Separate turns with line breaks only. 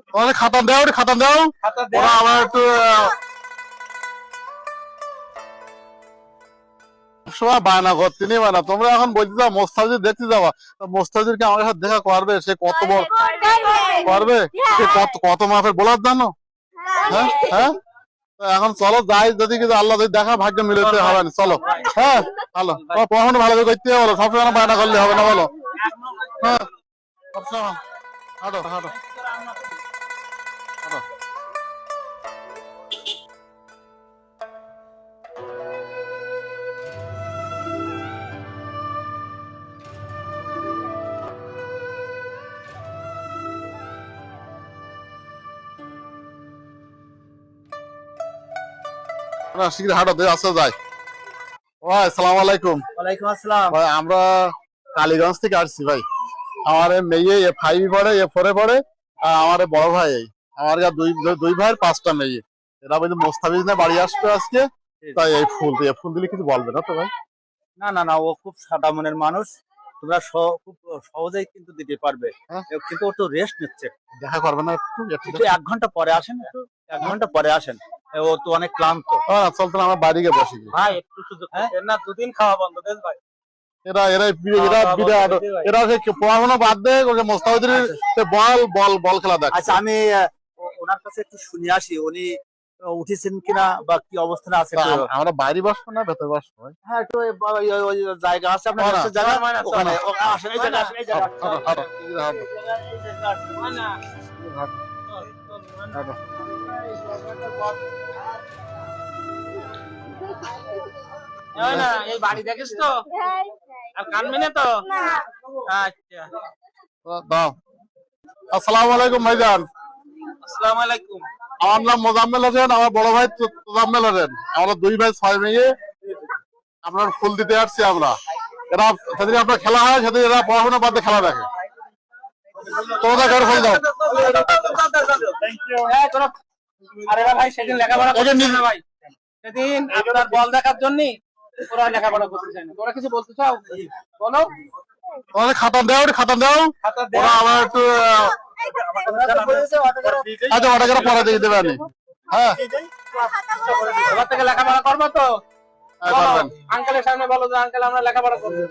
তোমাদের খাতা দাও, খাতা দাও। ওরা আবার একটু সময় বায়না করতে নেই বায়না। তোমরা এখন বলতে যাও মোস্তাফিজ দেখতে যাবা, মোস্তাফিজকে আমার সাথে দেখা করবে? সে কত বড় করবে, সে কত কত মাপের বোলার জানো? হ্যাঁ হ্যাঁ, এখন চলো যাই, যদি কিছু আল্লাহ যদি দেখা ভাগ্য মিলতে হবে না, চলো। হ্যাঁ ভালো, তোমার পড়াশোনা ভালো করে করতে হবে, সবসময় বায়না করলে হবে না, বলো? হ্যাঁ সবসময় হাঁটো হাঁটো হাঁটো। শীঘ্র হাঁটো, দিয়ে আসতে যাই। ভাই আসসালামু আলাইকুম।
ওয়ালাইকুম আসসালাম।
ভাই আমরা কালীগঞ্জ থেকে আসছি ভাই। আমার মেয়ে এ5 পড়ে, এ4 পড়ে, আর আমার বড় ভাই, আমার দুই দুই ভাইয়ের 5টা মেয়ে। এরা বলছে মোস্তাফিজ না বাড়ি আসবে আজকে, তাই এই ফুল দিলে কিছু বলবে না তো ভাই?
না না না, ও খুব সাদা মনের মানুষ, তোমরা খুব সহজেই কিন্তু দিতে পারবে।
হ্যাঁ?
কিন্তু ও তো রেস্ট নিচ্ছে।
দেখা করবে না একটু?
একটু 1 ঘন্টা পরে আসেন, একটু 1 ঘন্টা পরে আসেন। ও তো অনেক ক্লান্ত।
চল তাহলে আমার বাড়ি গিয়ে বসি।
ভাই একটু সুযোগ দেন না, 2 দিন খাওয়া বন্ধ দেন ভাই।
এরা এরা এরা বিরাট, এরা পড়াশোনা বাদ দেয়, মোস্তাফিজের বল বল বল খেলা দেখ।
আচ্ছা আমি ওনার কাছে একটু শুনে আসি, উনি উঠেছেন কিনা বা কি অবস্থানে আছে।
আমরা বাইরে বসবো না ভেতরে বসবো?
হ্যাঁ একটু ওই জায়গা আছে আপনার
না,
জায়গা, ওখানে আসেন, এই জায়গা আসেন, এই জায়গা
হাঁটো, হাঁটো, হাঁটো, হাঁটো।
না এই বাড়ি দেখিস তো, আর কানবি না তো? আচ্ছা,
দাও। আসসালামু আলাইকুম ভাইজান।
আসসালামু আলাইকুম।
আমার নাম মোজাম্মেল হোসেন, আমার বড় ভাই তোজাম্মেল হোসেন। আমরা 2 ভাই 6 মেয়ে। আপনার ফুল দিতে আসছি আমরা। এরা সেদিন আপনার খেলা হয়, সেদিন এরা পড়াশোনা বাদ দিয়ে খেলা দেখে। তোমাদের ঘরে ফুল দাও।
আরে ভাই সেদিন লেখাপড়া করছিস না ভাই, সেদিন আপনার বল দেখার জন্য ওরা লেখাপড়া করতেছে না। তোরা কিছু বলতে চাও বলো?
তোমাদের খাতা দাও, খাতা দাও। ওরা আবার একটু আচ্ছা অটোগ্রাফ পরে দিয়ে দেবে। আমি হ্যাঁ
এবার থেকে লেখাপড়া করবো তো?
করবেন।
আঙ্কেলের সামনে বলো যে আঙ্কেল আমরা লেখাপড়া করবো।